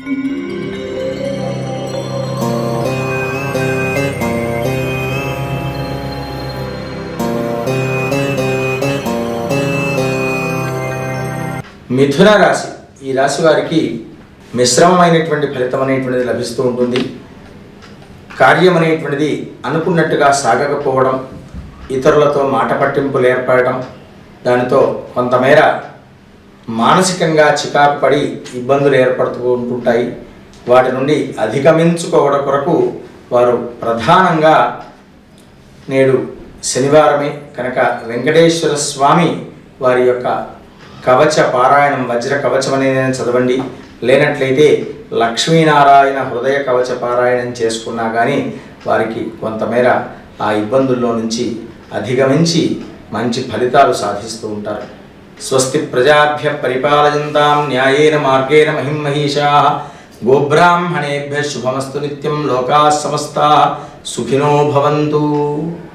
మిథున రాశి, ఈ రాశి వారికి మిశ్రమమైనటువంటి ఫలితం అనేటువంటిది లభిస్తూ ఉంటుంది. కార్యం అనేటువంటిది అనుకున్నట్టుగా సాగకపోవడం, ఇతరులతో మాట పట్టింపులు ఏర్పడడం, దానితో కొంతమేర మానసికంగా చికాకు పడి ఇబ్బందులు ఏర్పడుతూ ఉంటుంటాయి. వాటి నుండి అధిగమించుకోవడం కొరకు వారు ప్రధానంగా నేడు శనివారమే కనుక వెంకటేశ్వర స్వామి వారి యొక్క కవచ పారాయణం, వజ్ర కవచం అనేది చదవండి. లేనట్లయితే లక్ష్మీనారాయణ హృదయ కవచ పారాయణం చేసుకున్నా కానీ వారికి కొంతమేర ఆ ఇబ్బందుల్లో నుంచి అధిగమించి మంచి ఫలితాలు సాధిస్తూ ఉంటారు. స్వస్తి ప్రజాభ్య పరిపాలయంతాం న్యాయేన మార్గేణ మహిమహీషాః గోబ్రాహ్మణేభ్యః శుభమస్తు నిత్యం. లోకాః సమస్తాః సుఖినో భవంతు.